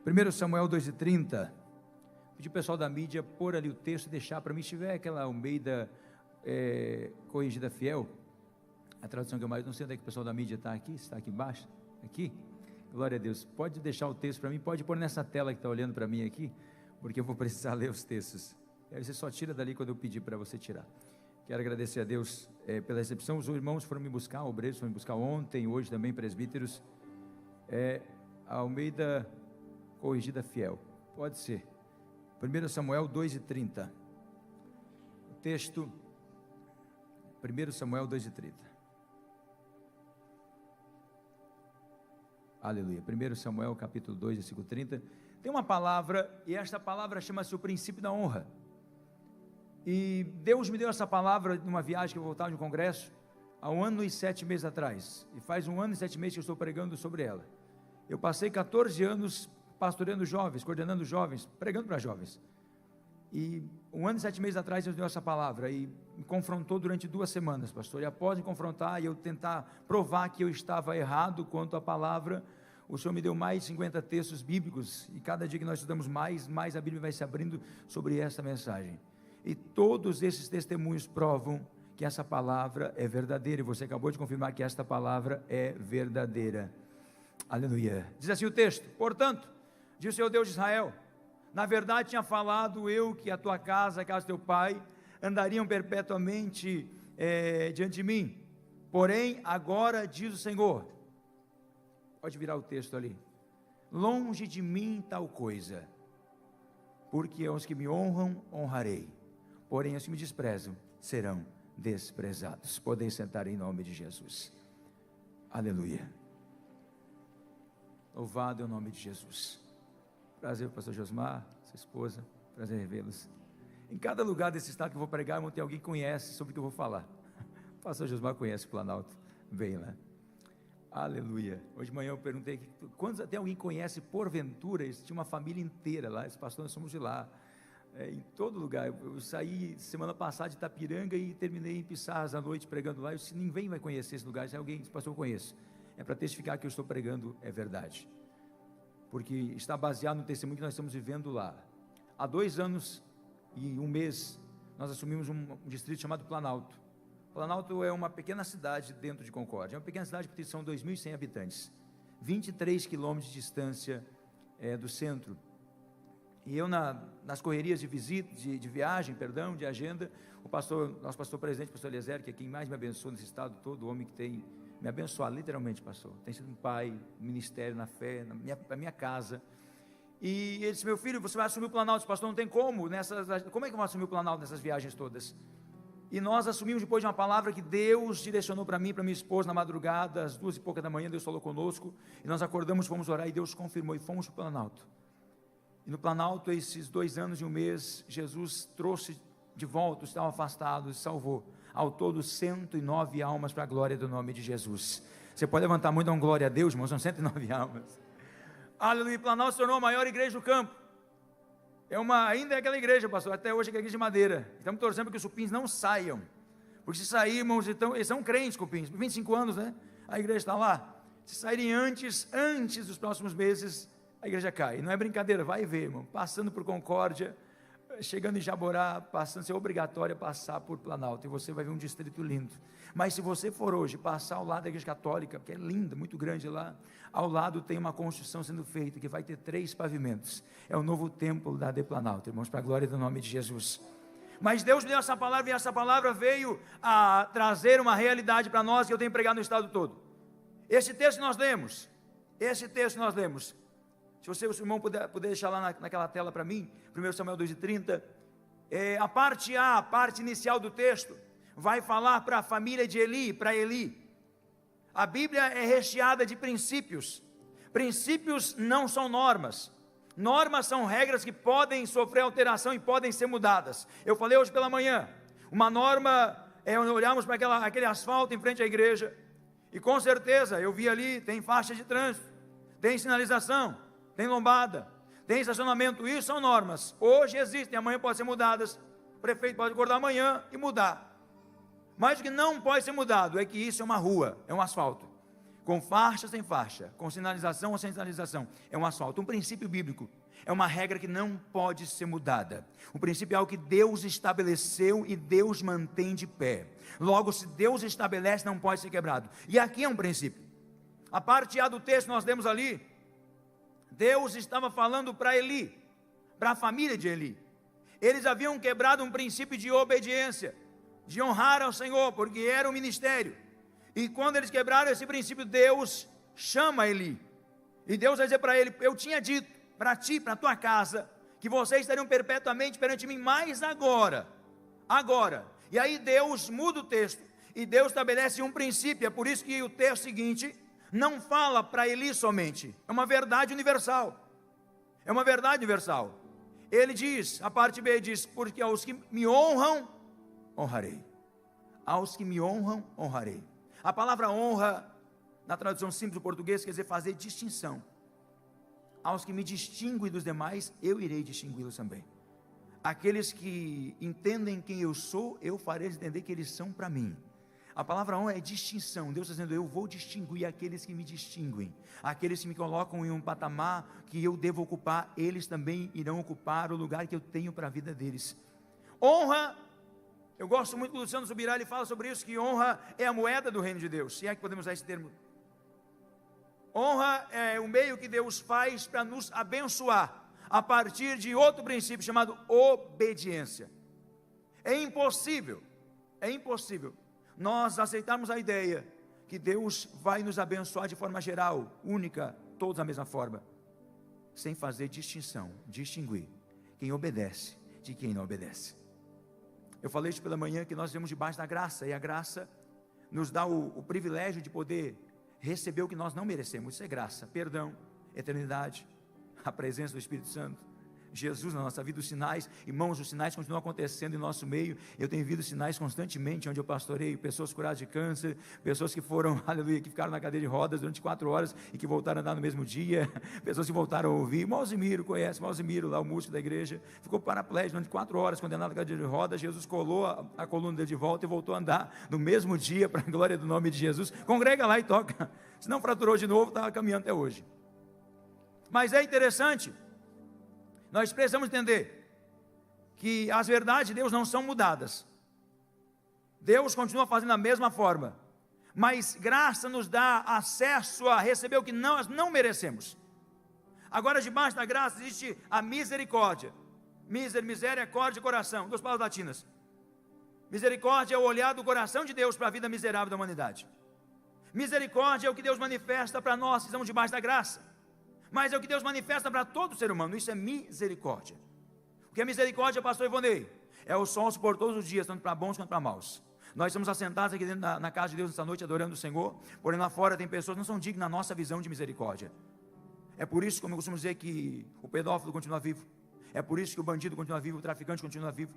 1 Samuel 2:30. Pedi o pessoal da mídia pôr ali o texto e deixar para mim. Se tiver aquela Almeida corrigida fiel, a tradução que eu mais não sei onde é que o pessoal da mídia está aqui, se está aqui embaixo, aqui, glória a Deus. Pode deixar o texto para mim, pode pôr nessa tela que está olhando para mim aqui, porque eu vou precisar ler os textos. Aí você só tira dali quando eu pedir para você tirar. Quero agradecer a Deus pela recepção. Os irmãos foram me buscar, obreiros foram me buscar ontem, hoje também, presbíteros. A Almeida corrigida fiel, pode ser. 1 Samuel 2:30. O texto, 1 Samuel 2:30. Aleluia. 1 Samuel capítulo 2, versículo 30. Tem uma palavra, e esta palavra chama-se o princípio da honra. E Deus me deu essa palavra numa viagem que eu voltava de um congresso, há 1 ano e 7 meses atrás. E faz 1 ano e 7 meses que eu estou pregando sobre ela. Eu passei 14 anos pastoreando jovens, coordenando jovens, pregando para jovens. E 1 ano e 7 meses atrás Deus deu essa palavra e me confrontou durante 2 semanas, pastor. E após me confrontar e eu tentar provar que eu estava errado quanto à palavra, o Senhor me deu mais 50 textos bíblicos. E cada dia que nós estudamos mais a Bíblia vai se abrindo sobre essa mensagem. E todos esses testemunhos provam que essa palavra é verdadeira. E você acabou de confirmar que esta palavra é verdadeira. Aleluia. Diz assim o texto: portanto, diz o Senhor Deus de Israel, na verdade tinha falado eu que a tua casa, a casa do teu pai, andariam perpetuamente diante de mim. Porém, agora diz o Senhor, pode virar o texto ali, longe de mim tal coisa, porque aos que me honram, honrarei, porém aos que me desprezam, serão desprezados. Podem sentar em nome de Jesus. Aleluia. Louvado é o nome de Jesus. Prazer, pastor Josmar, sua esposa, prazer revê-los. Em cada lugar desse estado que eu vou pregar, vão ter alguém que conhece sobre o que eu vou falar. O pastor Josmar conhece o Planalto, bem lá. Aleluia. Hoje de manhã eu perguntei, quantos até alguém conhece porventura? Tinha uma família inteira lá, esse pastor, nós somos de lá. Em todo lugar, eu saí semana passada de Itapiranga e terminei em Pissarras à noite pregando lá. Eu disse, ninguém vai conhecer esse lugar. Se alguém disse, pastor, eu conheço. É para testificar que eu estou pregando é verdade, porque está baseado no testemunho que nós estamos vivendo lá. Há 2 anos e 1 mês, nós assumimos um distrito chamado Planalto. Planalto é uma pequena cidade dentro de Concórdia, é uma pequena cidade porque são 2.100 habitantes, 23 quilômetros de distância do centro. E eu nas correrias de visita, de viagem, de agenda, nosso pastor presidente, o pastor Eliezer, que é quem mais me abençoa nesse estado todo, o homem que tem me abençoado, literalmente, pastor, tem sido um pai, ministério na fé, na minha casa. E ele disse, meu filho, você vai assumir o Planalto? Pastor, não tem como, como é que eu vou assumir o Planalto nessas viagens todas? E nós assumimos depois de uma palavra que Deus direcionou para mim e para minha esposa na madrugada, às 2 e pouca da manhã, Deus falou conosco, e nós acordamos, fomos orar, e Deus confirmou, e fomos para o Planalto. E no Planalto, esses 2 anos e 1 mês, Jesus trouxe de volta os que estavam afastados, e salvou, ao todo 109 almas para a glória do nome de Jesus. Você pode levantar muito, glória a Deus, irmão, são 109 almas. Aleluia. Planalto se tornou a maior igreja do campo. Ainda é aquela igreja, pastor, até hoje é aquela igreja de madeira. Estamos torcendo para que os cupins não saiam, porque se sair, irmãos, então, eles são crentes, cupins, 25 anos, né? A igreja está lá. Se saírem antes dos próximos meses, a igreja cai. Não é brincadeira, vai ver, irmão, passando por Concórdia, chegando em Jaborá, passando, ser obrigatório passar por Planalto, e você vai ver um distrito lindo. Mas se você for hoje passar ao lado da igreja católica, que é linda, muito grande lá, ao lado tem uma construção sendo feita, que vai ter 3 pavimentos, é o novo templo da de Planalto, irmãos, para a glória do nome de Jesus. Mas Deus me deu essa palavra, e essa palavra veio a trazer uma realidade para nós, que eu tenho pregado no estado todo. Esse texto nós lemos, se o irmão puder deixar lá naquela tela para mim, 1 Samuel 2:30, a parte inicial do texto, vai falar para a família de Eli, para Eli. A Bíblia é recheada de princípios. Princípios não são normas. Normas são regras que podem sofrer alteração e podem ser mudadas. Eu falei hoje pela manhã, uma norma olhamos para aquele asfalto em frente à igreja, e com certeza eu vi ali, tem faixa de trânsito, tem sinalização, tem lombada, tem estacionamento, isso são normas. Hoje existem, amanhã podem ser mudadas. O prefeito pode acordar amanhã e mudar. Mas o que não pode ser mudado é que isso é uma rua, é um asfalto. com faixa ou sem faixa, com sinalização ou sem sinalização, é um asfalto. Um princípio bíblico, é uma regra que não pode ser mudada. O princípio é algo que Deus estabeleceu e Deus mantém de pé. Logo, se Deus estabelece, não pode ser quebrado. E aqui é um princípio. A parte A do texto nós lemos ali, Deus estava falando para Eli, para a família de Eli. Eles haviam quebrado um princípio de obediência, de honrar ao Senhor, porque era um ministério. E quando eles quebraram esse princípio, Deus chama Eli. E Deus vai dizer para ele: eu tinha dito para ti, para a tua casa, que vocês estariam perpetuamente perante mim, mas agora. E aí Deus muda o texto, e Deus estabelece um princípio. É por isso que o texto seguinte não fala para Eli somente, é uma verdade universal. É uma verdade universal. Ele diz, a parte B diz: porque aos que me honram, honrarei. Aos que me honram, honrarei. A palavra honra, na tradução simples do português, quer dizer fazer distinção. Aos que me distinguem dos demais, eu irei distingui-los também. Aqueles que entendem quem eu sou, eu farei entender que eles são para mim. A palavra honra é distinção. Deus está dizendo: eu vou distinguir aqueles que me distinguem. Aqueles que me colocam em um patamar que eu devo ocupar, eles também irão ocupar o lugar que eu tenho para a vida deles. Honra, eu gosto muito do Luciano Subirá, ele fala sobre isso, que honra é a moeda do reino de Deus. Se é que podemos usar esse termo. Honra é o meio que Deus faz para nos abençoar, a partir de outro princípio chamado obediência. É impossível nós aceitarmos a ideia que Deus vai nos abençoar de forma geral, única, todos da mesma forma, sem fazer distinção, distinguir quem obedece de quem não obedece. Eu falei isso pela manhã, que nós vivemos debaixo da graça, e a graça nos dá o privilégio de poder receber o que nós não merecemos. Isso é graça, perdão, eternidade, a presença do Espírito Santo, Jesus na nossa vida. Os sinais, irmãos, os sinais continuam acontecendo em nosso meio. Eu tenho visto sinais constantemente, onde eu pastoreio, pessoas curadas de câncer, pessoas que foram, aleluia, que ficaram na cadeira de rodas durante 4 horas e que voltaram a andar no mesmo dia, pessoas que voltaram a ouvir. Malzimiro, conhece Malzimiro, lá o músico da igreja, ficou paraplégico durante 4 horas, condenado na cadeira de rodas. Jesus colou a coluna dele de volta e voltou a andar no mesmo dia, para a glória do nome de Jesus. Congrega lá e toca, se não fraturou de novo, estava caminhando até hoje. Mas é interessante, nós precisamos entender que as verdades de Deus não são mudadas. Deus continua fazendo da mesma forma, mas graça nos dá acesso a receber o que nós não merecemos. Agora, debaixo da graça existe a misericórdia. Misericórdia, coração, 2 palavras latinas. Misericórdia é o olhar do coração de Deus para a vida miserável da humanidade. Misericórdia é o que Deus manifesta para nós que estamos debaixo da graça. Mas é o que Deus manifesta para todo ser humano. Isso é misericórdia. O que é misericórdia, pastor Ivonei? É o sol por todos os dias, tanto para bons quanto para maus. Nós estamos assentados aqui dentro na casa de Deus nessa noite, adorando o Senhor. Porém lá fora tem pessoas que não são dignas da nossa visão de misericórdia. É por isso, como eu costumo dizer, que o pedófilo continua vivo. É por isso que o bandido continua vivo, o traficante continua vivo.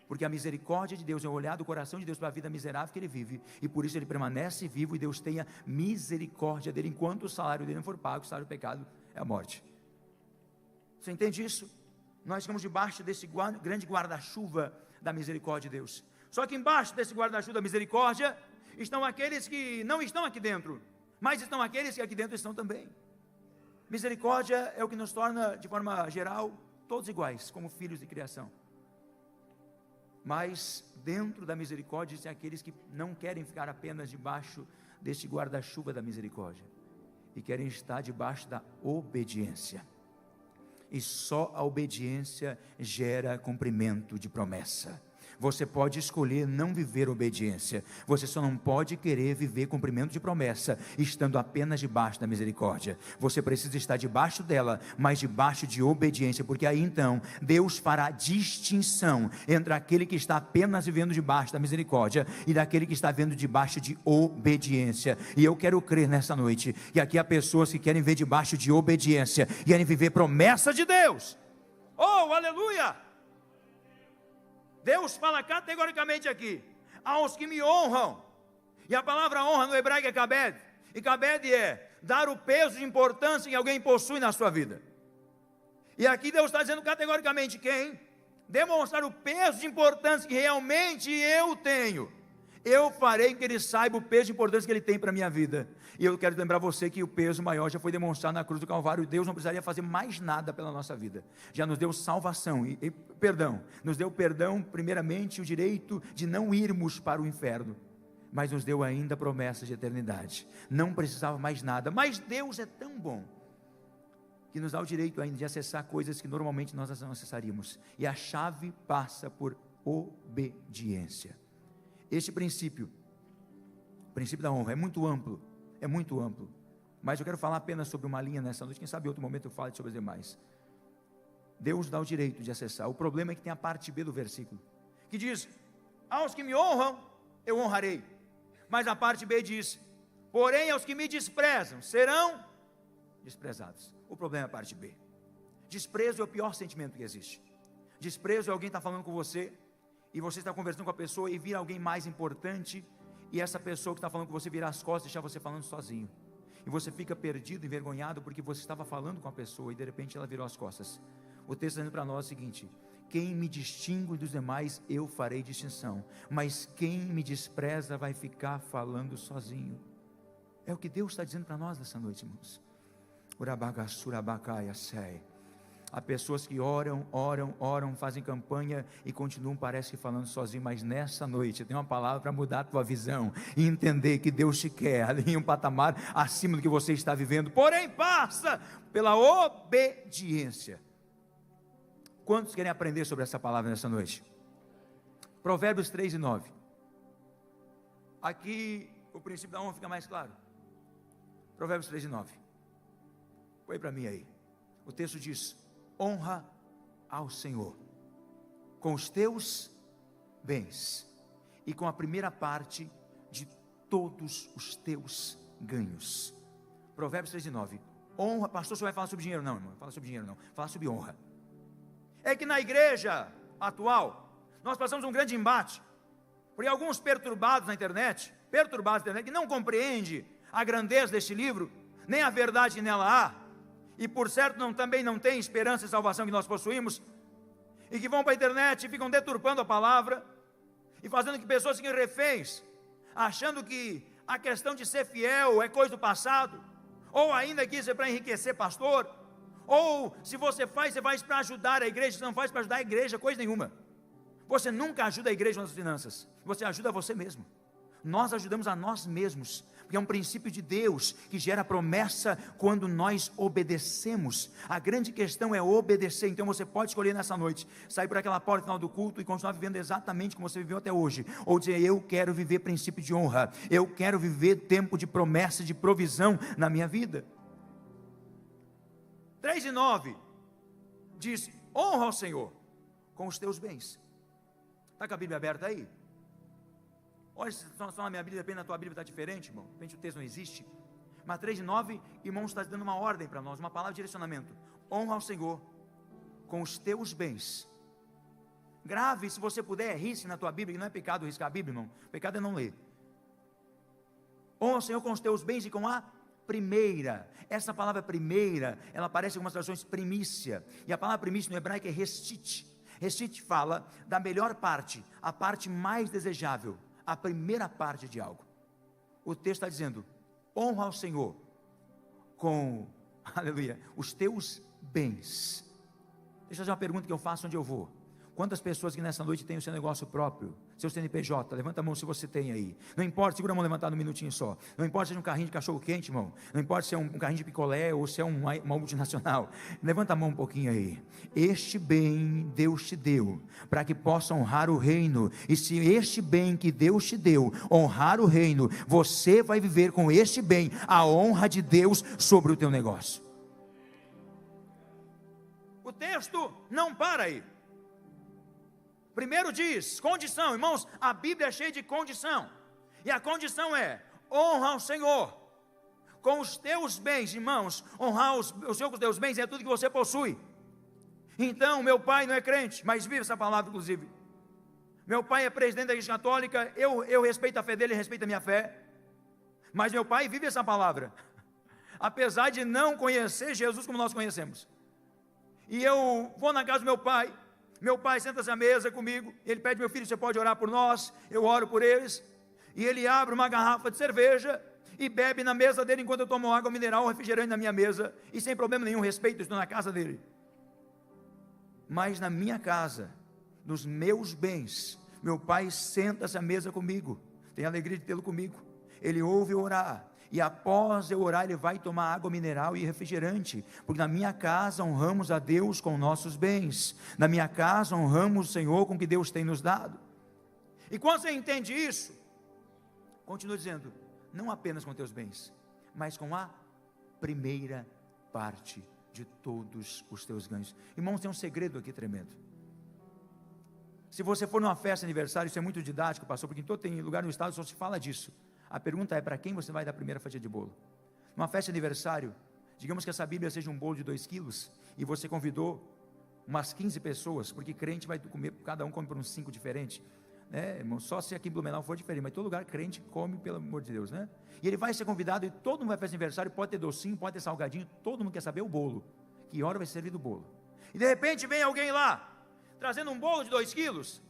Porque a misericórdia de Deus é o olhar do coração de Deus para a vida miserável que ele vive, e por isso ele permanece vivo, e Deus tenha misericórdia dele, enquanto o salário dele não for pago. O salário do pecado é a morte. Você entende isso? Nós estamos debaixo desse grande guarda-chuva da misericórdia de Deus. Só que embaixo desse guarda-chuva da misericórdia estão aqueles que não estão aqui dentro, mas estão aqueles que aqui dentro estão também. Misericórdia é o que nos torna, de forma geral, todos iguais, como filhos de criação. Mas dentro da misericórdia existem aqueles que não querem ficar apenas debaixo deste guarda-chuva da misericórdia, e querem estar debaixo da obediência. E só a obediência gera cumprimento de promessa. Você pode escolher não viver obediência, você só não pode querer viver cumprimento de promessa estando apenas debaixo da misericórdia. Você precisa estar debaixo dela, mas debaixo de obediência, porque aí então Deus fará distinção entre aquele que está apenas vivendo debaixo da misericórdia e daquele que está vivendo debaixo de obediência. E eu quero crer nessa noite que aqui há pessoas que querem ver debaixo de obediência, querem viver promessa de Deus. Oh, aleluia! Deus fala categoricamente aqui: aos que me honram. E a palavra honra no hebraico é kabed. E kabed é dar o peso de importância que alguém possui na sua vida. E aqui Deus está dizendo categoricamente: quem demonstrar o peso de importância que realmente eu tenho, Eu farei que ele saiba o peso e a importância que ele tem para a minha vida. E eu quero lembrar você que o peso maior já foi demonstrado na cruz do Calvário. Deus não precisaria fazer mais nada pela nossa vida. Já nos deu salvação e perdão. Nos deu perdão, primeiramente, o direito de não irmos para o inferno. Mas nos deu ainda promessa de eternidade. Não precisava mais nada. Mas Deus é tão bom que nos dá o direito ainda de acessar coisas que normalmente nós não acessaríamos. E a chave passa por obediência. Este princípio, o princípio da honra, é muito amplo, mas eu quero falar apenas sobre uma linha nessa noite, quem sabe em outro momento eu falo sobre as demais. Deus dá o direito de acessar, o problema é que tem a parte B do versículo, que diz, aos que me honram, eu honrarei, mas a parte B diz, porém aos que me desprezam, serão desprezados. O problema é a parte B. Desprezo é o pior sentimento que existe. Desprezo é alguém que está falando com você, e você está conversando com a pessoa e vira alguém mais importante, e essa pessoa que está falando com você virar as costas e deixar você falando sozinho, e você fica perdido, envergonhado, porque você estava falando com a pessoa, e de repente ela virou as costas. O texto está dizendo para nós o seguinte, quem me distingue dos demais, eu farei distinção, mas quem me despreza, vai ficar falando sozinho. É o que Deus está dizendo para nós nessa noite, irmãos. Há pessoas que oram, fazem campanha e continuam, parece que falando sozinho, mas nessa noite eu tenho uma palavra para mudar a tua visão e entender que Deus te quer em um patamar acima do que você está vivendo, porém passa pela obediência. Quantos querem aprender sobre essa palavra nessa noite? Provérbios 3 e 9. Aqui o princípio da honra fica mais claro. Provérbios 3 e 9. Põe para mim aí. O texto diz, honra ao Senhor com os teus bens e com a primeira parte de todos os teus ganhos. Provérbios 3 e 9. Honra, pastor, você vai falar sobre dinheiro? Não, irmão, não fala sobre dinheiro não, fala sobre honra. É que na igreja atual, nós passamos um grande embate, porque alguns perturbados na internet, que não compreendem a grandeza deste livro, nem a verdade que nela há, e por certo também não tem esperança e salvação que nós possuímos, e que vão para a internet e ficam deturpando a palavra, e fazendo que pessoas fiquem reféns, achando que a questão de ser fiel é coisa do passado, ou ainda que isso é para enriquecer pastor, ou se você faz para ajudar a igreja, se não faz para ajudar a igreja, coisa nenhuma. Você nunca ajuda a igreja nas finanças, você ajuda você mesmo. Nós ajudamos a nós mesmos, porque é um princípio de Deus, que gera promessa quando nós obedecemos. A grande questão é obedecer. Então você pode escolher nessa noite, sair por aquela porta final do culto e continuar vivendo exatamente como você viveu até hoje, ou dizer, eu quero viver princípio de honra, eu quero viver tempo de promessa, de provisão na minha vida. 3 e 9, diz, honra ao Senhor com os teus bens. Está com a Bíblia aberta aí? Olha, se só na minha Bíblia, depende da tua Bíblia, está diferente, irmão. De repente o texto não existe. Mas 3 e 9, irmãos, está dando uma ordem para nós, uma palavra de direcionamento. Honra ao Senhor com os teus bens. Grave, se você puder, risque na tua Bíblia, que não é pecado riscar a Bíblia, irmão. Pecado é não ler. Honra ao Senhor com os teus bens e com a primeira. Essa palavra primeira, ela aparece em algumas traduções primícia. E a palavra primícia no hebraico é restite. Restite fala da melhor parte, a parte mais desejável, a primeira parte de algo. O texto está dizendo, honra ao Senhor com, aleluia, os teus bens. Deixa eu fazer uma pergunta que eu faço onde eu vou. Quantas pessoas que nessa noite têm o seu negócio próprio, seu CNPJ? Levanta a mão se você tem aí. Não importa, segura a mão levantada um minutinho só. Não importa se é um carrinho de cachorro quente, irmão. Não importa se é um carrinho de picolé ou se é uma multinacional. Levanta a mão um pouquinho aí. Este bem Deus te deu para que possa honrar o reino. E se este bem que Deus te deu honrar o reino, você vai viver com este bem a honra de Deus sobre o teu negócio. O texto não para aí. Primeiro diz, condição, irmãos, a Bíblia é cheia de condição, e a condição é, honra ao Senhor, com os teus bens, irmãos, honrar o Senhor com os teus bens é tudo que você possui. Então, meu pai não é crente, mas vive essa palavra inclusive, meu pai é presidente da Igreja Católica, eu respeito a fé dele, ele respeita a minha fé, mas meu pai vive essa palavra, apesar de não conhecer Jesus como nós conhecemos, e eu vou na casa do meu pai senta-se à mesa comigo, ele pede, meu filho, você pode orar por nós? Eu oro por eles, e ele abre uma garrafa de cerveja e bebe na mesa dele, enquanto eu tomo água mineral, refrigerante na minha mesa, e sem problema nenhum, respeito, estou na casa dele. Mas na minha casa, nos meus bens, meu pai senta-se à mesa comigo, tem alegria de tê-lo comigo, ele ouve eu orar, e após eu orar, ele vai tomar água mineral e refrigerante, porque na minha casa honramos a Deus com nossos bens, na minha casa honramos o Senhor com o que Deus tem nos dado. E quando você entende isso, continua dizendo, não apenas com teus bens, mas com a primeira parte de todos os teus ganhos. Irmãos, tem um segredo aqui tremendo. Se você for numa festa de aniversário, isso é muito didático, pastor, porque em todo tem lugar no estado só se fala disso. A pergunta é, para quem você vai dar a primeira fatia de bolo? Numa festa de aniversário, digamos que essa Bíblia seja um bolo de 2 quilos, e você convidou umas 15 pessoas, porque crente vai comer, cada um come por uns 5 diferentes, né, irmão? Só se aqui em Blumenau for diferente, mas todo lugar crente come, pelo amor de Deus, né? E ele vai ser convidado, e todo mundo vai fazer aniversário, pode ter docinho, pode ter salgadinho, todo mundo quer saber o bolo, que hora vai ser servido o bolo. E de repente vem alguém lá, trazendo um bolo de 2 quilos,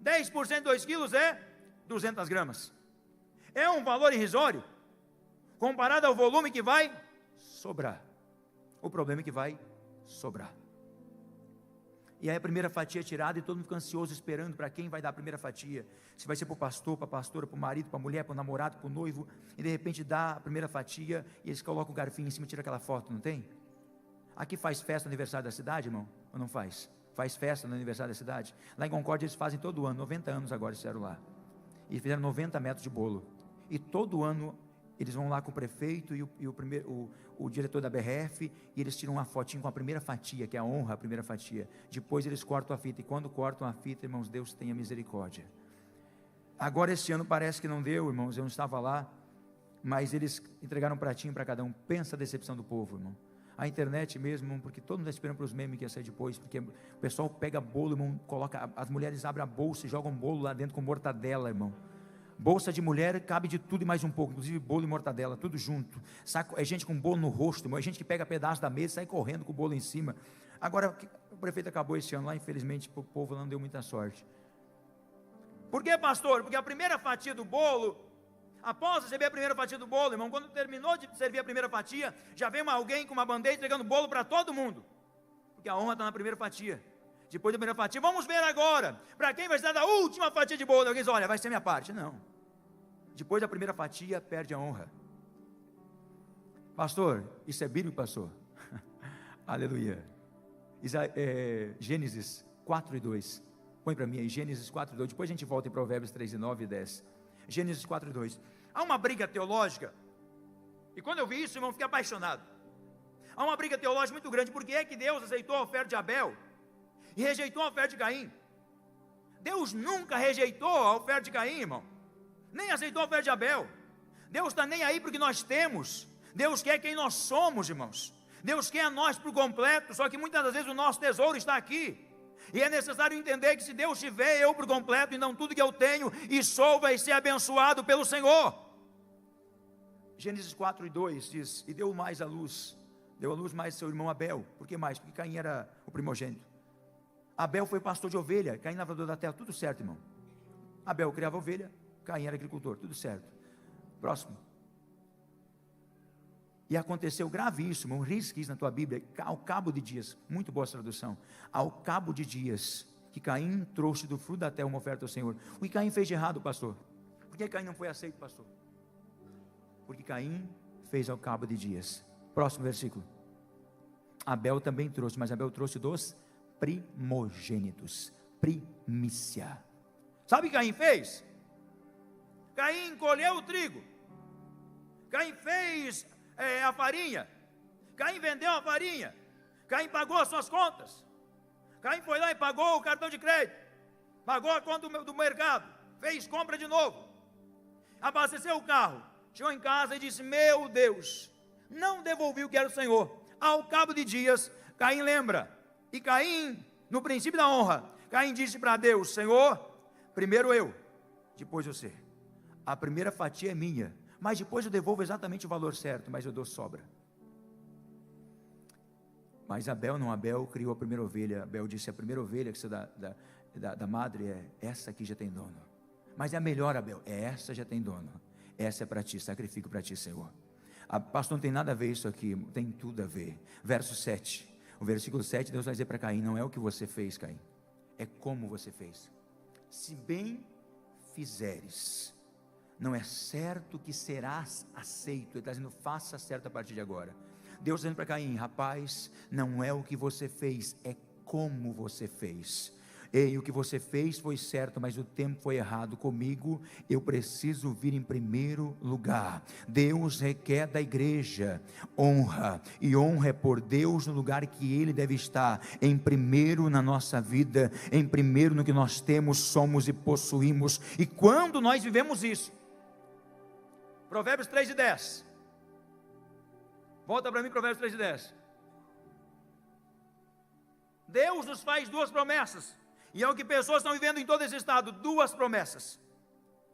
10% de 2 quilos é 200 gramas, é um valor irrisório, comparado ao volume que vai sobrar. O problema é que vai sobrar. E aí a primeira fatia é tirada e todo mundo fica ansioso esperando para quem vai dar a primeira fatia. Se vai ser para o pastor, para a pastora, para o marido, para a mulher, para o namorado, para o noivo. E de repente dá a primeira fatia e eles colocam o garfinho em cima e tiram aquela foto, não tem? Aqui faz festa no aniversário da cidade, irmão? Ou não faz? Faz festa no aniversário da cidade? Lá em Concórdia eles fazem todo ano, 90 anos agora eles fizeram lá. E fizeram 90 metros de bolo. E todo ano eles vão lá com o prefeito e o diretor da BRF, e eles tiram uma fotinho com a primeira fatia, que é a honra, a primeira fatia. Depois eles cortam a fita, e quando cortam a fita, irmãos, Deus tenha misericórdia. Agora esse ano parece que não deu, irmãos, eu não estava lá, mas eles entregaram um pratinho para cada um. Pensa a decepção do povo, irmão. A internet mesmo, porque todo mundo está esperando para os memes que ia sair depois, porque o pessoal pega bolo, irmão, coloca, as mulheres abrem a bolsa e jogam bolo lá dentro com mortadela, irmão. Bolsa de mulher, cabe de tudo e mais um pouco, inclusive bolo e mortadela, tudo junto. É gente com bolo no rosto, irmão. É gente que pega pedaço da mesa e sai correndo com o bolo em cima. Agora, o prefeito acabou esse ano lá, infelizmente, o povo lá não deu muita sorte. Por que, pastor? Porque a primeira fatia do bolo, após receber a primeira fatia do bolo, irmão, quando terminou de servir a primeira fatia, já vem alguém com uma bandeja entregando bolo para todo mundo, porque a honra está na primeira fatia. Depois da primeira fatia, vamos ver agora, para quem vai ser a última fatia de bolo? Alguém diz, olha, vai ser minha parte. Não, depois da primeira fatia, perde a honra. Pastor, isso é bíblico, pastor? Aleluia. Gênesis 4:2, põe para mim aí, Gênesis 4:2, depois a gente volta em Provérbios 3:9 e 10, Gênesis 4:2, há uma briga teológica, e quando eu vi isso, irmão, fiquei apaixonado. Há uma briga teológica muito grande. Por que é que Deus aceitou a oferta de Abel e rejeitou a oferta de Caim? Deus nunca rejeitou a oferta de Caim, irmão, nem aceitou a oferta de Abel. Deus está nem aí porque nós temos. Deus quer quem nós somos, irmãos. Deus quer a nós por completo, só que muitas das vezes o nosso tesouro está aqui, e é necessário entender que se Deus tiver eu por completo, e não tudo que eu tenho e sou vai ser abençoado pelo Senhor. Gênesis 4:2 diz, e deu a luz mais seu irmão Abel. Por que mais? Porque Caim era o primogênito. Abel foi pastor de ovelha, Caim lavrador da terra, tudo certo, irmão. Abel criava ovelha, Caim era agricultor, tudo certo. Próximo. E aconteceu gravíssimo, risque isso na tua Bíblia, ao cabo de dias, muito boa essa tradução, ao cabo de dias, que Caim trouxe do fruto da terra uma oferta ao Senhor. O que Caim fez de errado, pastor? Por que Caim não foi aceito, pastor? Porque Caim fez ao cabo de dias. Próximo versículo. Abel também trouxe, mas Abel trouxe dos primogênitos, primícia. Sabe o que Caim fez? Caim colheu o trigo, Caim fez a farinha, Caim vendeu a farinha, Caim pagou as suas contas, Caim foi lá e pagou o cartão de crédito, pagou a conta do mercado, fez compra de novo, abasteceu o carro, chegou em casa e disse, meu Deus, não devolvi o que era do Senhor. Ao cabo de dias, Caim lembra, e Caim, no princípio da honra, Caim disse para Deus, Senhor, primeiro eu, depois você. A primeira fatia é minha, mas depois eu devolvo exatamente o valor certo, mas eu dou sobra. Mas Abel criou a primeira ovelha. Abel disse, a primeira ovelha que você da madre essa aqui já tem dono. Mas é a melhor, Abel. Essa já tem dono. Essa é para ti, sacrifico para ti, Senhor. Pastor, não tem nada a ver isso aqui. Tem tudo a ver. Verso 7. O versículo 7, Deus vai dizer para Caim: não é o que você fez, Caim, é como você fez. Se bem fizeres, não é certo que serás aceito. Ele está dizendo: faça certo a partir de agora. Deus está dizendo para Caim: rapaz, não é o que você fez, é como você fez. Ei, o que você fez foi certo, mas o tempo foi errado. Comigo, eu preciso vir em primeiro lugar. Deus requer da igreja honra, e honra é por Deus no lugar que Ele deve estar, em primeiro na nossa vida, em primeiro no que nós temos, somos e possuímos. E quando nós vivemos isso, Provérbios 3:10, volta para mim, Provérbios 3:10. Deus nos faz duas promessas, e é o que pessoas estão vivendo em todo esse estado, duas promessas.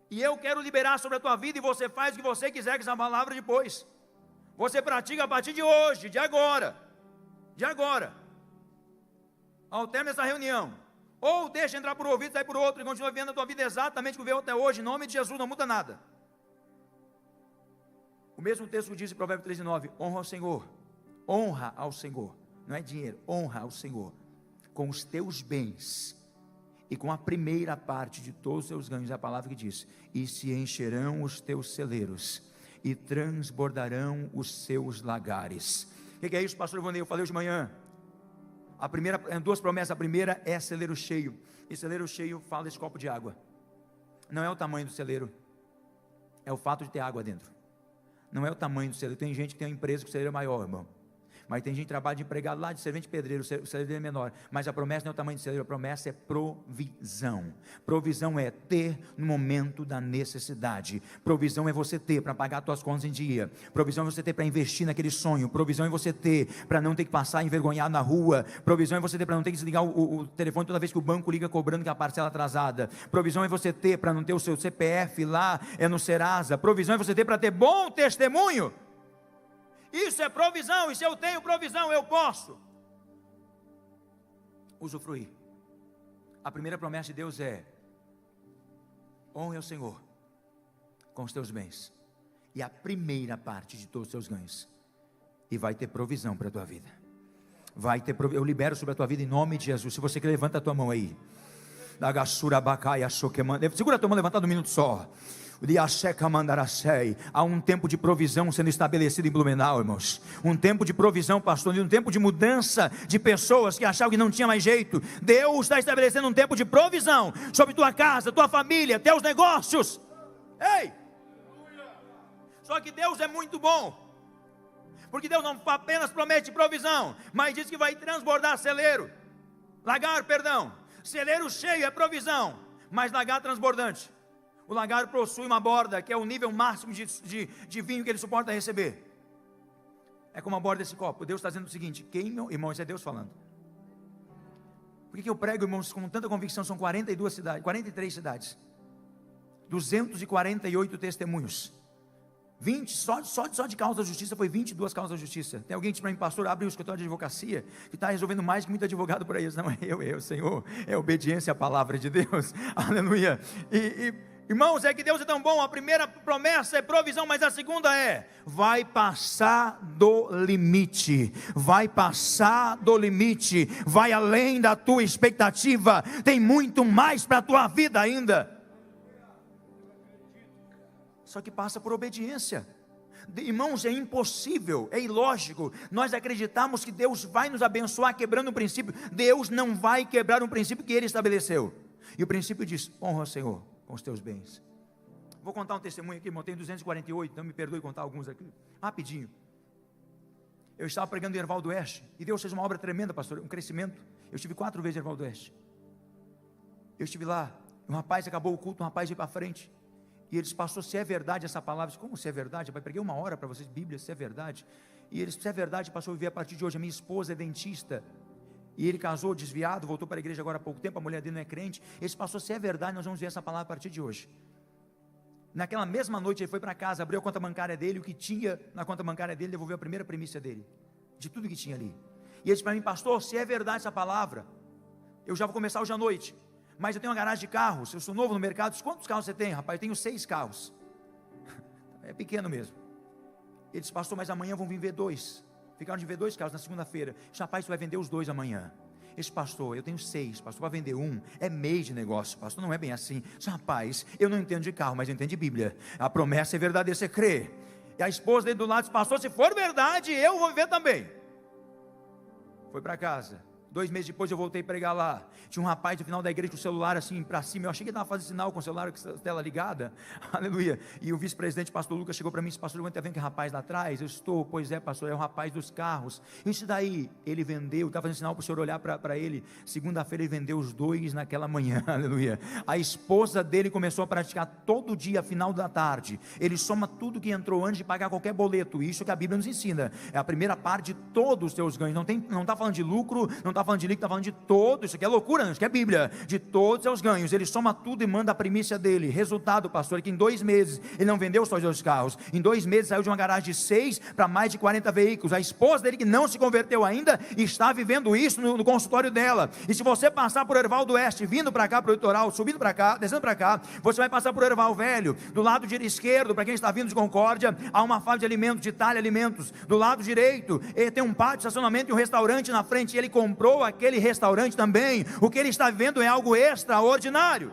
E eu quero liberar sobre a tua vida, e você faz o que você quiser com essa palavra depois. Você pratica a partir de hoje, de agora, ao término dessa reunião. Ou deixa entrar por um ouvido e sair por outro, e continua vivendo a tua vida exatamente como veio até hoje, em nome de Jesus, não muda nada. O mesmo texto diz em Provérbios 13:9, honra ao Senhor, não é dinheiro, honra ao Senhor, com os teus bens, e com a primeira parte de todos os teus ganhos. É a palavra que diz: e se encherão os teus celeiros, e transbordarão os seus lagares. O que é isso, pastor Ivonei? Eu falei hoje de manhã. A primeira, duas promessas. A primeira é celeiro cheio, e celeiro cheio fala desse copo de água. Não é o tamanho do celeiro, é o fato de ter água dentro. Não é o tamanho do celeiro. Tem gente que tem uma empresa que o celeiro é maior, irmão. Mas tem gente que trabalha de empregado lá, de servente pedreiro, o celeiro é menor. Mas a promessa não é o tamanho do celeiro, a promessa é provisão. Provisão é ter no momento da necessidade. Provisão é você ter para pagar suas contas em dia. Provisão é você ter para investir naquele sonho. Provisão é você ter para não ter que passar envergonhado na rua. Provisão é você ter para não ter que desligar o telefone toda vez que o banco liga cobrando que a parcela atrasada. Provisão é você ter para não ter o seu CPF lá no Serasa. Provisão é você ter para ter bom testemunho. Isso é provisão, e se eu tenho provisão, eu posso usufruir. A primeira promessa de Deus é: honre ao Senhor com os teus bens, e a primeira parte de todos os teus ganhos, e vai ter provisão para a tua vida. Eu libero sobre a tua vida em nome de Jesus. Se você quer, levanta a tua mão aí. Segura a tua mão levantada um minuto só. Há um tempo de provisão sendo estabelecido em Blumenau, irmãos. Um tempo de provisão, pastor, um tempo de mudança de pessoas que achavam que não tinha mais jeito. Deus está estabelecendo um tempo de provisão sobre tua casa, tua família, teus negócios. Ei! Só que Deus é muito bom, porque Deus não apenas promete provisão, mas diz que vai transbordar celeiro, celeiro cheio é provisão, mas lagar transbordante. O lagar possui uma borda, que é o nível máximo de vinho que ele suporta receber. É como a borda desse copo. Deus está dizendo o seguinte: irmãos, isso é Deus falando. Por que eu prego, irmãos, com tanta convicção? São 43 cidades, 248 testemunhos, 20, só de causa da justiça foi 22 causas da justiça. Tem alguém que diz para mim: pastor, abre um escritório de advocacia, que está resolvendo mais que muito advogado por aí. Não é eu, Senhor, é obediência à palavra de Deus, aleluia. Irmãos, é que Deus é tão bom. A primeira promessa é provisão, mas a segunda é: vai passar do limite, vai além da tua expectativa, tem muito mais para a tua vida ainda. Só que passa por obediência. Irmãos, é impossível, é ilógico nós acreditarmos que Deus vai nos abençoar quebrando um princípio. Deus não vai quebrar um princípio que Ele estabeleceu. E o princípio diz: honra o Senhor com os teus bens. Vou contar um testemunho aqui, irmão. Tem 248, então me perdoe contar alguns aqui, rapidinho. Eu estava pregando em Erval do Oeste, e Deus fez uma obra tremenda, pastor, um crescimento. Eu estive 4 vezes em Erval do Oeste. Eu estive lá, um rapaz acabou o culto, um rapaz veio para frente, e ele disse: pastor, se é verdade essa palavra. Eu disse: como se é verdade? Eu preguei 1 hora para vocês, Bíblia, se é verdade. E ele disse: se é verdade, pastor, eu vivi a partir de hoje. A minha esposa é dentista, e ele casou desviado, voltou para a igreja agora há pouco tempo, a mulher dele não é crente. Ele disse: pastor, se é verdade, nós vamos ver essa palavra a partir de hoje. Naquela mesma noite ele foi para casa, abriu a conta bancária dele, o que tinha na conta bancária dele, devolveu a primeira primícia dele, de tudo que tinha ali. E ele disse para mim: pastor, se é verdade essa palavra, eu já vou começar hoje à noite, mas eu tenho uma garagem de carros, eu sou novo no mercado. Quantos carros você tem, rapaz? Eu tenho 6 carros. É pequeno mesmo. Ele disse, pastor, mas amanhã vão vir ver 2. Ficaram de ver 2 carros na segunda-feira. Rapaz, você vai vender os 2 amanhã. Esse pastor, eu tenho 6, pastor, para vender 1, é mês de negócio, pastor, não é bem assim. Rapaz, eu não entendo de carro, mas eu entendo de Bíblia. A promessa é verdadeira, você crê. E a esposa dele do lado disse, pastor, se for verdade, eu vou viver também. Foi para casa. 2 meses depois eu voltei a pregar lá. Tinha um rapaz no final da igreja com o celular assim para cima. Eu achei que ele estava fazendo sinal com o celular, com a tela ligada. Aleluia. E o vice-presidente, pastor Lucas, chegou para mim e disse, pastor, está vendo que rapaz lá atrás? Eu estou, pois é, pastor, é o rapaz dos carros. Isso daí, ele vendeu, estava fazendo sinal para o senhor olhar para ele. Segunda-feira ele vendeu os 2 naquela manhã. Aleluia. A esposa dele começou a praticar todo dia, final da tarde. Ele soma tudo que entrou antes de pagar qualquer boleto. Isso que a Bíblia nos ensina. É a primeira parte de todos os seus ganhos. Não está falando de lucro, não está falando de líquido, está falando de todo. Isso aqui é loucura, não, isso aqui é Bíblia. De todos os seus ganhos, ele soma tudo e manda a primícia dele. Resultado, pastor, é que em 2 meses ele não vendeu só os 2 carros. Em 2 meses saiu de uma garagem de 6 para mais de 40 veículos. A esposa dele, que não se converteu ainda, está vivendo isso no consultório dela. E se você passar por Erval do Oeste, vindo para cá para o litoral, subindo para cá, descendo para cá, você vai passar por Erval Velho. Do lado esquerdo, para quem está vindo de Concórdia, há uma fábrica de alimentos, de Itália Alimentos. Do lado direito, ele tem um pátio de estacionamento e um restaurante na frente. E ele comprou aquele restaurante também. O que ele está vivendo é algo extraordinário.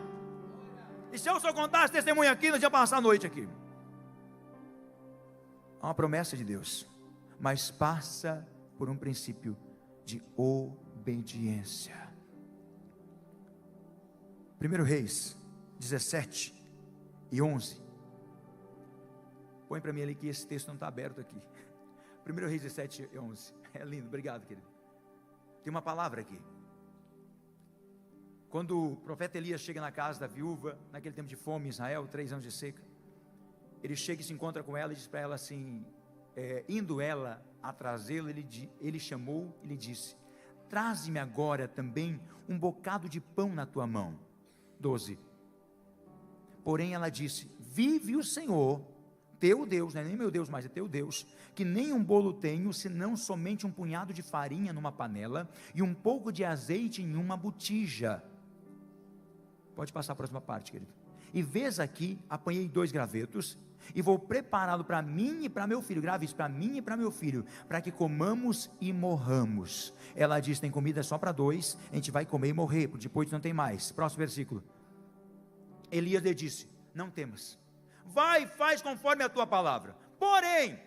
E se eu só contasse testemunho aqui, nós ia passar a noite aqui. Há uma promessa de Deus, mas passa por um princípio de obediência. 1 Reis 17 e 11. Põe para mim ali que esse texto não está aberto aqui. 1 Reis 17 e 11. É lindo, obrigado, querido. Tem uma palavra aqui. Quando o profeta Elias chega na casa da viúva, naquele tempo de fome em Israel, 3 anos de seca, ele chega e se encontra com ela e diz para ela assim, indo ela a trazê-lo, ele chamou e lhe disse, traze-me agora também um bocado de pão na tua mão. 12. Porém ela disse, vive o Senhor, teu Deus, não é nem meu Deus, mas é teu Deus, que nem um bolo tenho, senão somente um punhado de farinha numa panela, e um pouco de azeite em uma botija. Pode passar a próxima parte, querido. E vês aqui, apanhei 2 gravetos, e vou prepará-lo para mim e para meu filho. Grave isso, para mim e para meu filho, para que comamos e morramos. Ela diz, tem comida só para 2, a gente vai comer e morrer, porque depois não tem mais. Próximo versículo. Elias lhe disse, não temas, vai e faz conforme a tua palavra, porém,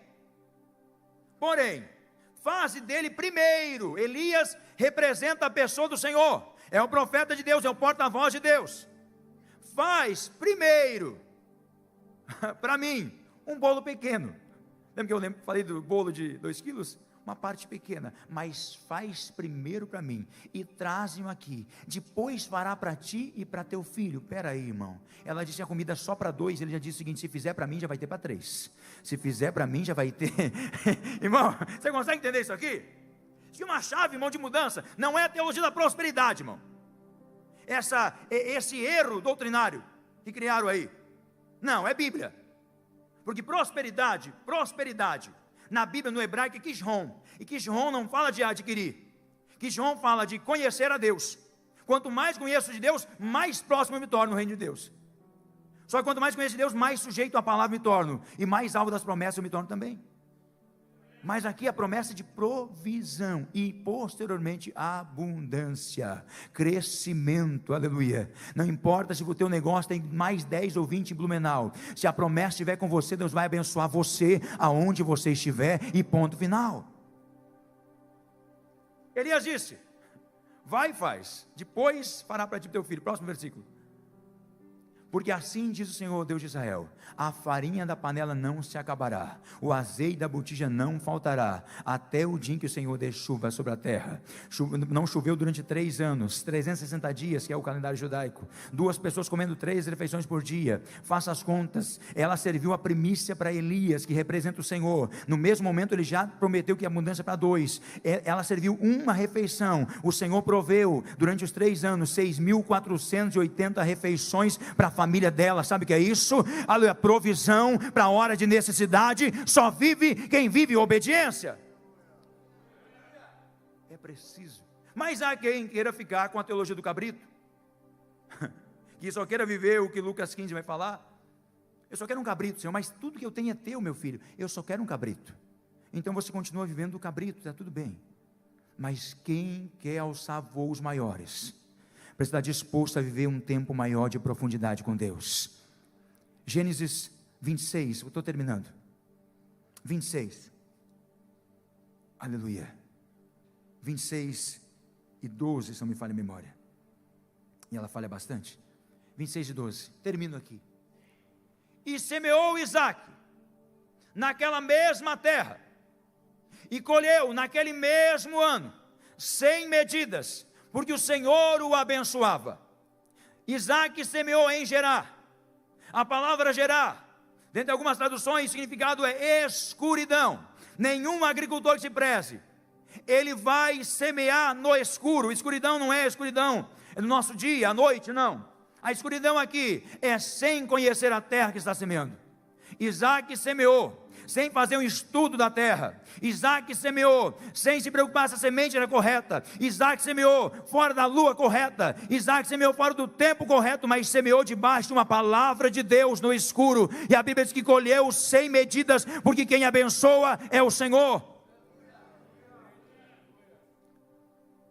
faze dele primeiro. Elias representa a pessoa do Senhor, é o profeta de Deus, é o porta-voz de Deus. Faz primeiro para mim um bolo pequeno. Lembra que eu falei do bolo de 2 quilos? Uma parte pequena, mas faz primeiro para mim e traze-o aqui, depois fará para ti e para teu filho. Espera aí, irmão, ela disse a comida só para 2, ele já disse o seguinte, se fizer para mim já vai ter para 3, se fizer para mim já vai ter, irmão, você consegue entender isso aqui? Isso é uma chave, irmão, de mudança, não é a teologia da prosperidade, irmão, esse erro doutrinário que criaram aí, não, é Bíblia, porque prosperidade, na Bíblia, no hebraico, é Kishon. E Kishon não fala de adquirir. Kishon fala de conhecer a Deus. Quanto mais conheço de Deus, mais próximo eu me torno no reino de Deus. Só que quanto mais conheço de Deus, mais sujeito à palavra me torno. E mais alvo das promessas eu me torno também. Mas aqui a promessa de provisão e posteriormente abundância, crescimento, aleluia. Não importa se o teu negócio tem mais 10 ou 20 em Blumenau, se a promessa estiver com você, Deus vai abençoar você aonde você estiver e ponto final. Elias disse, vai e faz, depois fará para ti teu filho. Próximo versículo. Porque assim diz o Senhor Deus de Israel, a farinha da panela não se acabará, o azeite da botija não faltará, até o dia em que o Senhor dê chuva sobre a terra. Não choveu durante 3 anos, 360 dias, que é o calendário judaico, 2 pessoas comendo 3 refeições por dia, faça as contas. Ela serviu a primícia para Elias, que representa o Senhor, no mesmo momento ele já prometeu que a abundância para 2, ela serviu uma refeição, o Senhor proveu, durante os 3 anos, 6.480 refeições para a família dela. Sabe o que é isso? Aleluia, provisão para a hora de necessidade, só vive quem vive obediência. É preciso. Mas há quem queira ficar com a teologia do cabrito. que só queira viver o que Lucas 15 vai falar. Eu só quero um cabrito, Senhor, mas tudo que eu tenho é teu, meu filho. Eu só quero um cabrito. Então você continua vivendo o cabrito, está tudo bem. Mas quem quer alçar voos maiores, precisa estar disposto a viver um tempo maior de profundidade com Deus. Gênesis 26, eu estou terminando. 26. Aleluia. 26 e 12, se não me falha a memória. E ela falha bastante. 26 e 12. Termino aqui. E semeou Isaque naquela mesma terra, e colheu naquele mesmo ano, 100 medidas, porque o Senhor o abençoava. Isaque semeou em Gerar. A palavra Gerar, dentro de algumas traduções, o significado é escuridão. Nenhum agricultor que se preze, ele vai semear no escuro. Escuridão não é escuridão no nosso dia, à noite, não. A escuridão aqui é sem conhecer a terra que está semeando. Isaque semeou sem fazer um estudo da terra. Isaque semeou sem se preocupar se a semente era correta. Isaque semeou fora da lua correta. Isaque semeou fora do tempo correto, mas semeou debaixo de uma palavra de Deus no escuro. E a Bíblia diz que colheu 100 medidas, porque quem abençoa é o Senhor.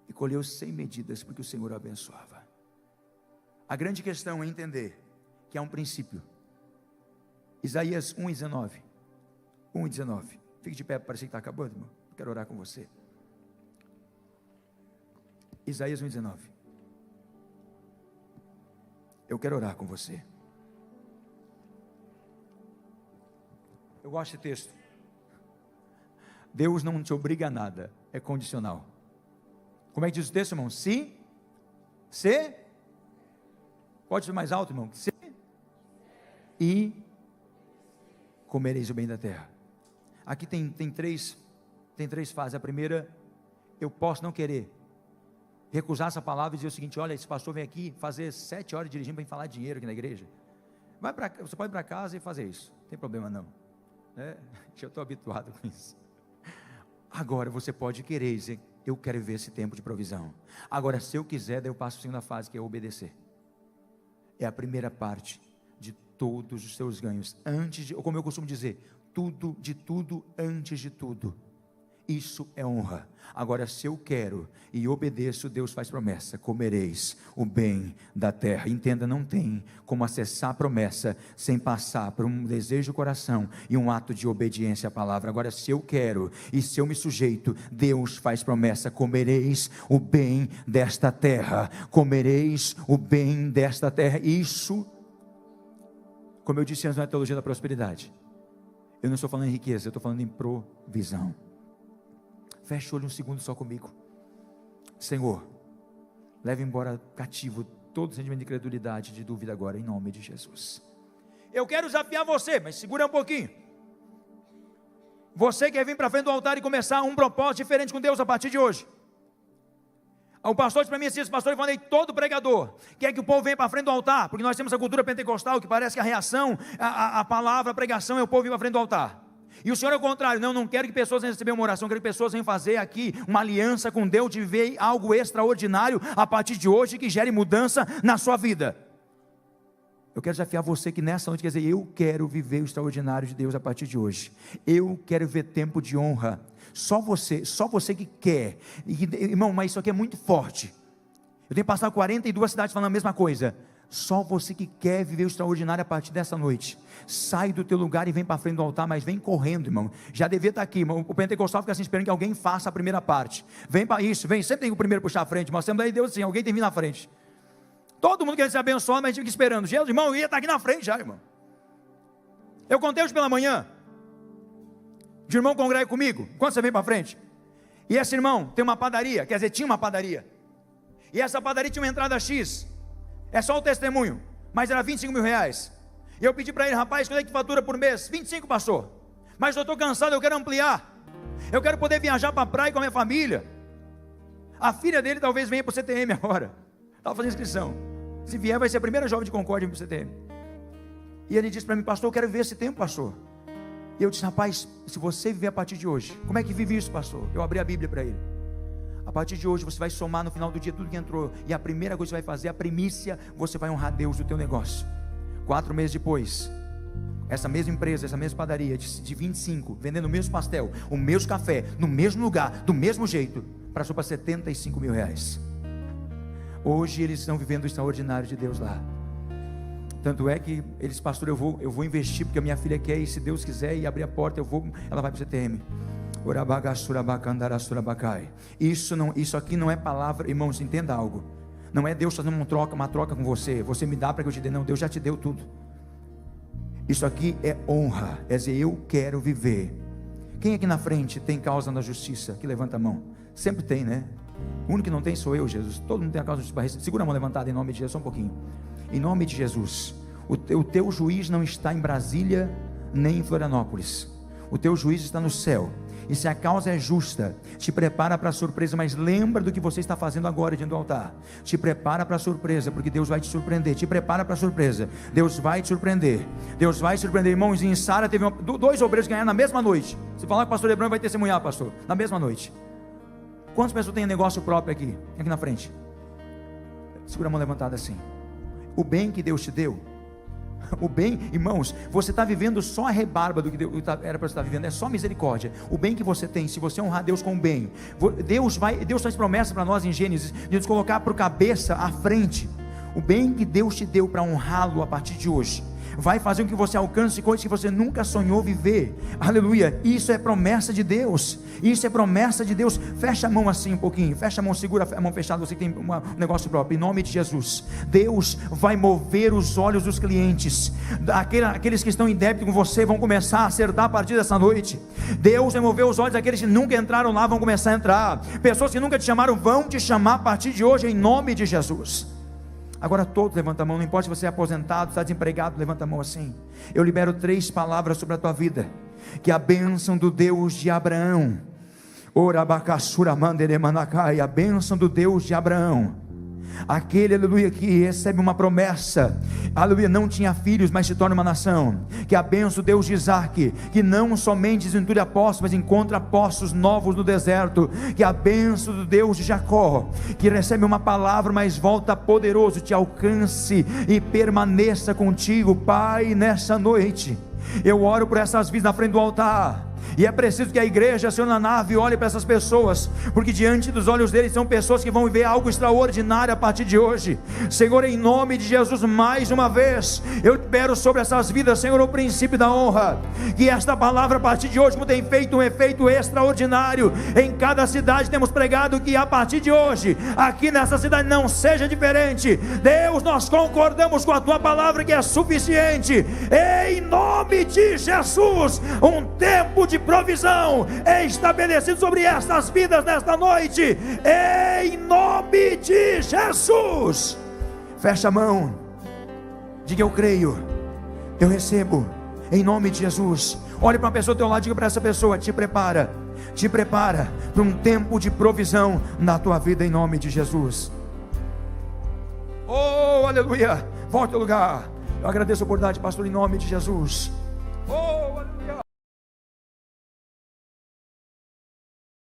E colheu 100 medidas, porque o Senhor o abençoava. A grande questão é entender que há um princípio. Isaías 1:19. 1:19. Fique de pé, parece que está acabando, irmão. Quero orar com você. Isaías 1:19. Eu quero orar com você. Eu gosto desse texto. Deus não te obriga a nada, é condicional. Como é que diz o texto, irmão? Se pode ser mais alto, irmão. Se e comereis o bem da terra. Aqui tem três fases. A primeira, eu posso não querer recusar essa palavra e dizer o seguinte: olha, esse pastor vem aqui fazer 7 horas dirigindo para falar dinheiro aqui na igreja. Você pode ir para casa e fazer isso, não tem problema não. Já estou habituado com isso. Agora você pode querer dizer: eu quero ver esse tempo de provisão. Agora, se eu quiser, daí eu passo a segunda fase, que é obedecer. É a primeira parte de todos os seus ganhos, ou como eu costumo dizer, tudo de tudo, antes de tudo. Isso é honra. Agora, se eu quero e obedeço, Deus faz promessa: comereis o bem da terra. Entenda, não tem como acessar a promessa sem passar por um desejo do coração e um ato de obediência à palavra. Agora, se eu quero e se eu me sujeito, Deus faz promessa: comereis o bem desta terra. Comereis o bem desta terra. Isso, como eu disse antes na teologia da prosperidade, eu não estou falando em riqueza, eu estou falando em provisão. Feche o olho um segundo só comigo. Senhor, leve embora cativo todo sentimento de incredulidade, de dúvida agora, em nome de Jesus. Eu quero desafiar você, mas segura um pouquinho. Você quer vir para frente do altar e começar um propósito diferente com Deus a partir de hoje. O pastor disse para mim assim: esse pastor, eu falei, todo pregador quer que o povo venha para frente do altar, porque nós temos a cultura pentecostal, que parece que a reação, a palavra, a pregação é o povo vir para frente do altar. E o Senhor é o contrário: não quero que pessoas venham receber uma oração, quero que pessoas venham fazer aqui uma aliança com Deus, de viver algo extraordinário a partir de hoje, que gere mudança na sua vida. Eu quero desafiar você que nessa noite quer dizer: eu quero viver o extraordinário de Deus a partir de hoje. Eu quero ver tempo de honra. Só você que quer. Irmão, mas isso aqui é muito forte. Eu tenho passado 42 cidades falando a mesma coisa. Só você que quer viver o extraordinário a partir dessa noite. Sai do teu lugar e vem para frente do altar, mas vem correndo, irmão. Já devia estar aqui, irmão. O pentecostal fica assim esperando que alguém faça a primeira parte. Vem para isso, vem. Sempre tem o primeiro puxar a frente. Mas sempre aí Deus assim, alguém tem que vir na frente. Todo mundo quer ser abençoado, mas a gente fica esperando. Jesus, irmão, eu ia estar aqui na frente já, irmão. Eu contei hoje pela manhã. De irmão congrega comigo. Quando você vem para frente? E esse irmão tem uma padaria. Quer dizer, tinha uma padaria. E essa padaria tinha uma entrada X. É só o testemunho, mas era 25 mil reais. E eu pedi para ele: rapaz, quanto é que fatura por mês? 25 passou. Mas eu estou cansado, eu quero ampliar. Eu quero poder viajar para a praia com a minha família. A filha dele talvez venha para o CTM agora. Estava fazendo inscrição. Se vier, vai ser a primeira jovem de Concórdia para o CTM. E ele disse para mim: pastor, eu quero ver esse tempo, pastor. E eu disse: rapaz, se você viver a partir de hoje, como é que vive isso, pastor? Eu abri a Bíblia para ele. A partir de hoje você vai somar no final do dia tudo que entrou, e a primeira coisa que você vai fazer, a primícia, você vai honrar Deus do teu negócio. 4 meses depois, essa mesma empresa, essa mesma padaria de 25, vendendo o mesmo pastel, o mesmo café, no mesmo lugar, do mesmo jeito, passou para 75 mil reais. Hoje eles estão vivendo o extraordinário de Deus lá. Tanto é que eles, pastor, eu vou investir, porque a minha filha quer, e se Deus quiser e abrir a porta, ela vai para o CTM. Isso aqui não é palavra, irmãos, entenda algo. Não é Deus fazendo uma troca com você. Você me dá para que eu te dê. Não, Deus já te deu tudo. Isso aqui é honra. É dizer, eu quero viver. Quem aqui na frente tem causa na justiça? Que levanta a mão. Sempre tem, né? O único que não tem sou eu, Jesus. Todo mundo tem a causa da justiça. Segura a mão levantada em nome de Jesus, só um pouquinho. Em nome de Jesus. O teu juiz não está em Brasília, nem em Florianópolis. O teu juiz está no céu. E se a causa é justa, te prepara para a surpresa. Mas lembra do que você está fazendo agora diante do altar. Te prepara para a surpresa, porque Deus vai te surpreender. Te prepara para a surpresa. Deus vai te surpreender. Deus vai te surpreender. Irmãos, em Sara teve 2 obreiros que ganharam na mesma noite. Se falar com o pastor Hebrão, vai testemunhar, pastor, na mesma noite. Quantas pessoas têm negócio próprio aqui na frente? Segura a mão levantada assim. O bem que Deus te deu, o bem, irmãos, você está vivendo só a rebarba do que Deus era para você estar vivendo, é só misericórdia. O bem que você tem, se você honrar Deus com o bem, Deus faz promessa para nós em Gênesis, de nos colocar para o cabeça à frente. O bem que Deus te deu para honrá-lo a partir de hoje, vai fazer com que você alcance coisas que você nunca sonhou viver. Aleluia. Isso é promessa de Deus. Isso é promessa de Deus. Fecha a mão assim um pouquinho. Fecha a mão, segura a mão fechada. Você que tem um negócio próprio. Em nome de Jesus, Deus vai mover os olhos dos clientes. Aqueles que estão em débito com você vão começar a acertar a partir dessa noite. Deus vai mover os olhos daqueles que nunca entraram lá, vão começar a entrar. Pessoas que nunca te chamaram vão te chamar a partir de hoje, em nome de Jesus. Agora todos levanta a mão, não importa se você é aposentado, está desempregado, levanta a mão assim. Eu libero 3 palavras sobre a tua vida. Que a bênção do Deus de Abraão, a bênção do Deus de Abraão, aquele, aleluia, que recebe uma promessa, aleluia, não tinha filhos, mas se torna uma nação. Que a bênção do Deus de Isaac, que não somente desventura apóstolos, mas encontra apóstolos novos no deserto. Que a bênção do Deus de Jacó, que recebe uma palavra, mas volta poderoso, te alcance e permaneça contigo, Pai, nessa noite. Eu oro por essas vidas na frente do altar. E é preciso que a igreja, Senhor, na nave, olhe para essas pessoas, porque diante dos olhos deles são pessoas que vão viver algo extraordinário a partir de hoje. Senhor, em nome de Jesus, mais uma vez eu libero sobre essas vidas, Senhor, o princípio da honra. Que esta palavra a partir de hoje, como tem feito um efeito extraordinário em cada cidade, temos pregado que a partir de hoje, aqui nessa cidade não seja diferente. Deus, nós concordamos com a tua palavra, que é suficiente. Em nome de Jesus, um tempo de provisão é estabelecido sobre estas vidas nesta noite, em nome de Jesus. Fecha a mão, diga: eu creio, eu recebo, em nome de Jesus. Olhe para uma pessoa ao teu lado, diga para essa pessoa: te prepara para um tempo de provisão na tua vida, em nome de Jesus. Oh, aleluia. Volte ao lugar. Eu agradeço a oportunidade, pastor, em nome de Jesus.